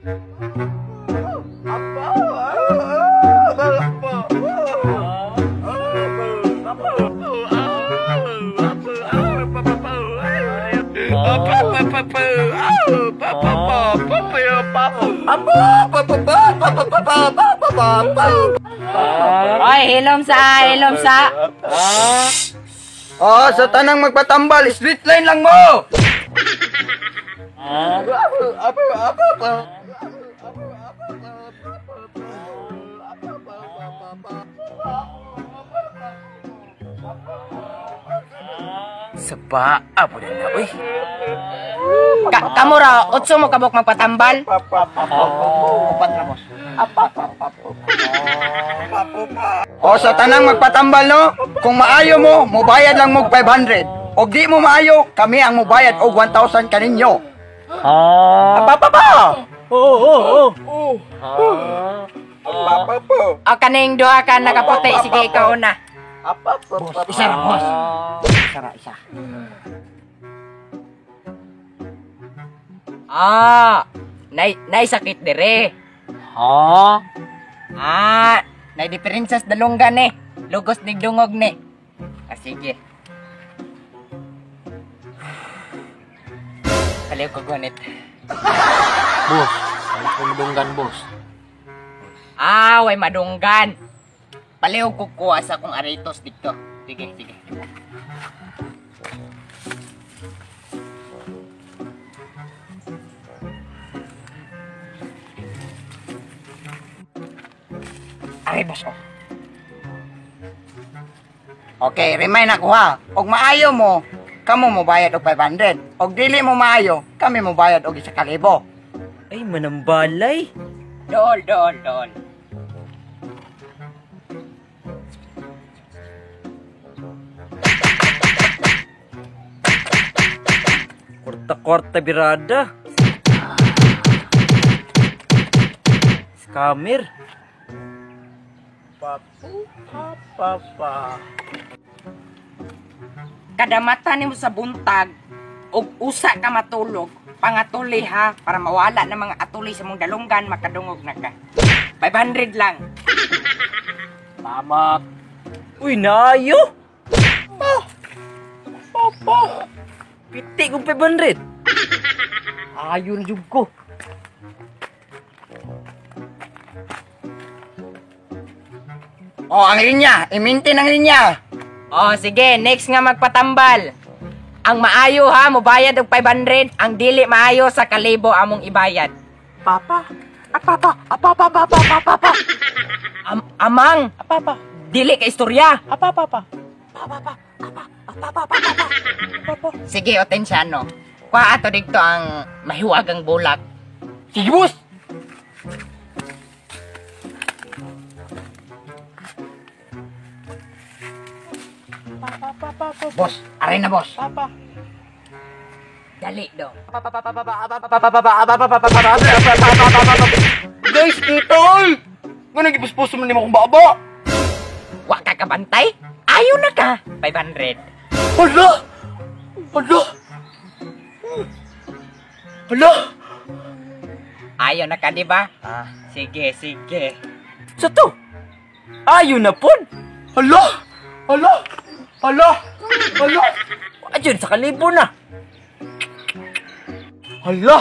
Oy, hilom sa. Oh, sa tanang magpatambal, street line lang mo. Saba, abo na uy. Kamu ra, utso mo kabok magpatambal? Upat na boss. O sa tanang magpatambal no, kung maayo mo, mubayad lang mo 500. Og di mo maayo, kami ang mubayad og 1,000 kaninyo. Oo. O kaning duha ka nakaputi, sige ikaw na. Isa ra boss. Isa. Nay sakit dire. Nay diferensas dalunggan ni. Lugos nig dungog ni. Sige. Kaliw ko gunit. Boss, ano ko madunggan boss? Way madunggan. Paliw ko kuha sa kong aritos dito. Sige. Ari boss oh. Okay, remind ako ha. Og maayo mo, kamo mo bayad og 500. Og dili mo maayo, kami mo bayad og 1,000. Ay, manambalay. Dol. Korta birada. Scammer. Kadamatan nimo sa buntag og usa ka matulog, pangatuli ha para mawala ng mga atuli sa mong dalunggan makadungog na ka. 500 lang. Mamak. Uy, nayo. Piti kong 500. Ayun jud ko. O, ang linya, i-maintain ang linya. Sige, next nga magpatambal. Ang maayo ha, mubayad og 500, ang dili maayo sa 1,000 among ibayad. Amang, dili ka istorya. Sige, Otensiano. Kuha ato dito ang mahiwagang bulak. Sige, boss. Boss, aray na boss. Dali dong. Guys, dito oy. Nga nagipuspuso mo nimo kung baba. Wa ka kabantay? Ayaw na ka. 500. Hala. Ayaw na ka, di ba? Sige. Sa to? Ayun na pod. Hala. Ayun sa 1,000 na. Hala.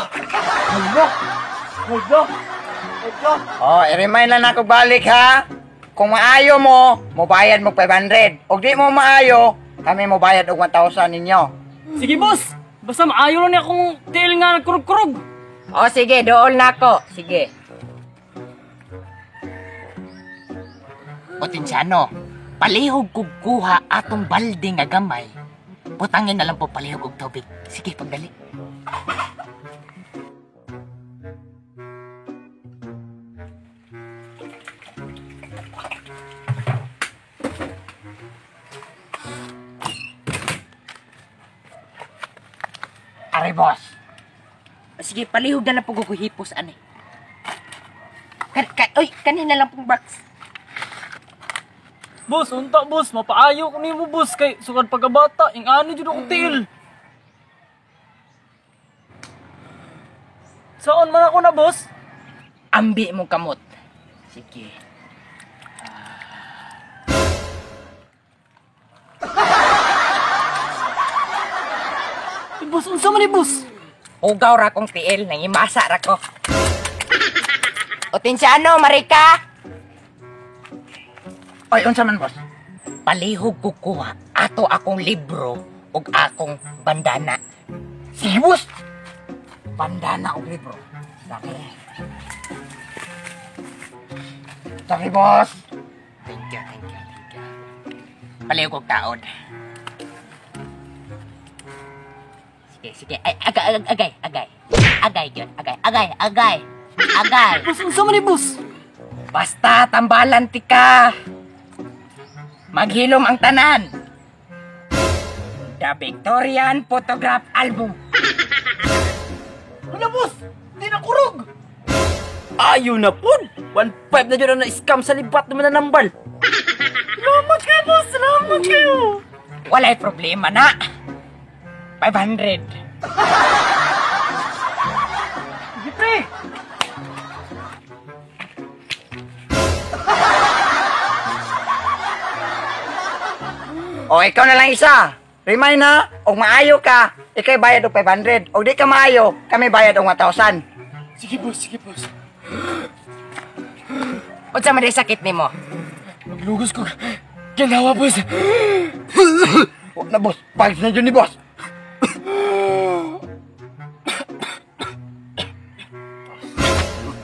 I-remind lang ako balik ha. Kung maayo mo, mubayad mo 500. Og di mo maayo, kami mubayad og 1,000 ninyo. Sige boss, basta maayo lang akong tail nga nagkurug-kurug. Sige, dool na ako. Sige. Otensiano, palihog kog kuha atong balde nga gamay. Butangin na lang po palihog og tubig. Sige, pagdali. Are boss. Sige, palihog na lang po guguhipos, ane. Kanina lang pong box. Boss, unta boss, mapaayo ko nimo boss kay sukad pagkabata, ingani jud ako tail. Saon man ako na boss? Ambi mo kamot. Sige. Boss, unsa man ni boss? Ugaw ra kong tiil, nangimasa ra ko. Otensyano, Marika! Oy, unsa man, boss? Palihog kukuha ato akong libro ug akong bandana. Sige, boss. Bandana o libro. Daki. Daki, boss. Thank you. Palihog kong taon. Sige. Ay, agay. Agay yun. Agay. Boss, unsa man ni boss? Basta, tambalan ti ka. Maghilom ang tanan. The Victorian Photograph Album. Wala, boss! Di na kurog! Ayaw na po! 1.5 na dyan na na-scam sa libat naman na nambal. Salamat kayo, boss! Salamat kayo! Walay problema na. 500. Sige, pre! O, ikaw na lang isa. Remind na, og maayo ka, ikay bayad og 500. Og di ka maayo, kami bayad og 1,000. Sige boss. Unsa man di sakit nimo? Maglugos ko. Ginawa boss. Huwag na, boss. Pagis na dyan ni boss.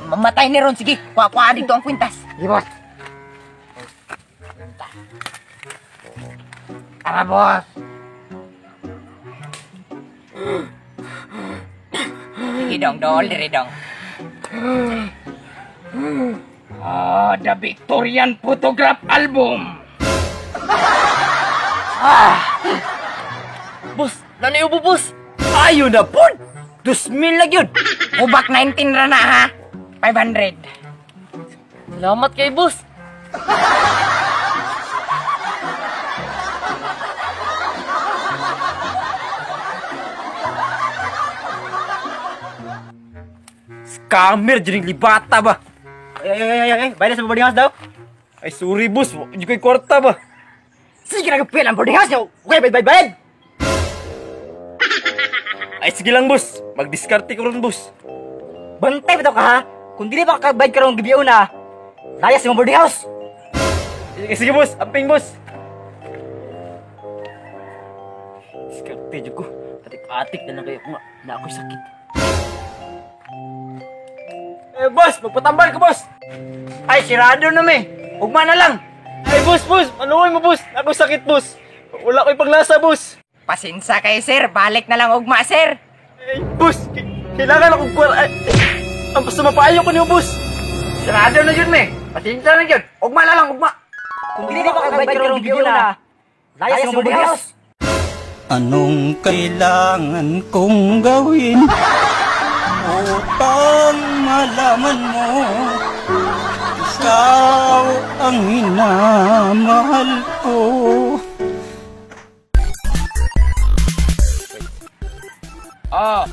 Mamatay ni ron, sige. Kuha dito ang kwintas. Sige, boss. Tara, boss. Sige dong, dire dong. The Victorian Photograph Album. Boss! Naniubo, boss! Ayaw na po! 2,000 lang yun! Ubak 19 ra na ha. 500. Salamat kay boss! Scammer, dyan libata ba? Ay, bayad na sa boarding house daw? Ay, sorry boss, hindi ko'y kwarta ba? Sige na kapil ang boarding house niyo. Okay, bayad! Ay, sige lang boss, mag-discarte ko ron boss. Bantay ba ka ha? Kung dili ba kakabayad ka ron gabi una, layas yung boarding house. Sige boss, amping boss. Discarte dyan ko, atik-atik na lang kayo kung na ako'y sakit. Eh boss, magpatambal ka boss! Ay, sirado na, me. Ugma na lang. Ay boss, manuhay mo boss, ako'y sakit boss. Wala ko'y paglasa boss. Pasinsa kayo sir, balik na lang ugma sir. Ay boss, kailangan akong kwar... Ay, ang basta mapaayo ko niyo boss. Sirado na yun, me. Pasinta na yun. Ugma na lang, ugma. Kung dili ba kakabayad ka ron gabi una, layas yung boarding house. Anong kailangan kong gawin upang malaman mo ikaw ang minamahal ko? Oh,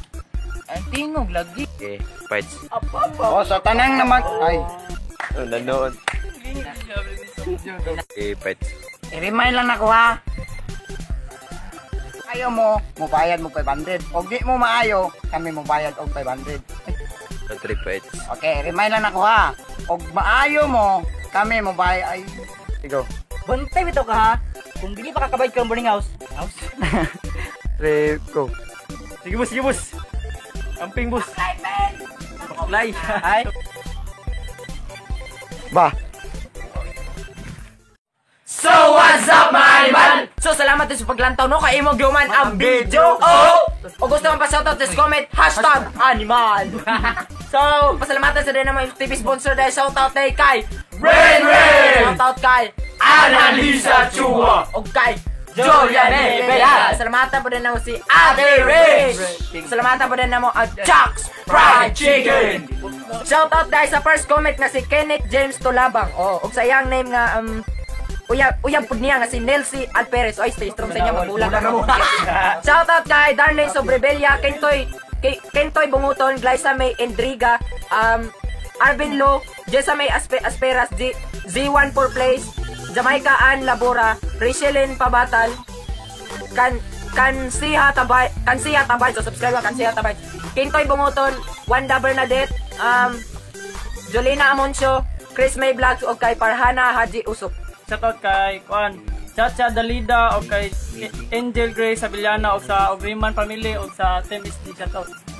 ang tingog lagi. Okay, fights. O, sa tanang naman. Ay, Oh, nanood. Okay, fights. i-remind lang ako, ha. Ayaw mo, mubayad mo 500. Og di mo maayo, kami mubayad og 500. Three fights. Okay, remind lang ako, ha. Og maayo mo, kami mubayad. Ay, sigo. Bantay bitaw ka ha? Kung dili pa kakabayad ka ron boarding house. Three, go. Sige boss. Amping boss. Fly. Hi. Ba, So what's up mga animal? So salamat din sa paglantaw no kay imong duman ang video. O gusto mo pa shoutout, just comment #animal. So pasalamatan sa din naman TV sponsor dahil shoutout kay Rain. Shoutout kay Annalisa Chua. O kay Julian Bella. Salamatan po din namo si Ate Rich. Salamatan po din namo ang Chuck's Fried Chicken. Shoutout guys sa first comment nga si Kenneth James Tolabang. O sa iyang name nga uyang pud niya nga si Nelsie Alperez. Oy, stay strong sa inyo, mabulang ka mo. Shoutout kay Darlene Sobrebelia, Kentoy Bunguton, Glyza May Endriga, Arvin Lo, Jessamay Asperas, Z1 for Place, Jamaica Ann Labora, Richelyn Pabatal, Kansiha Tabay, so subscribe ka, Kansiha Tabay, Kintoy Bunguton, Wanda Bernadette, Jolina Amoncio, Chris May Vlogs, o kay Farhana Haji Usok. Shoutout kay Juan Chacha Dalida o kay Angel Grace Sabillana o sa Ogriman Family o sa Team SD.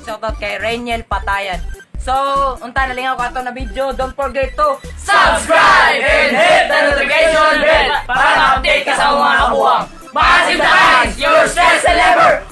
Shoutout kay Rainiel Patayan. So, unta na lingaw ko ato na video. Don't forget to subscribe and hit the notification bell para ma-update ka sa mga kabuang. Massive guys, your stress and lever.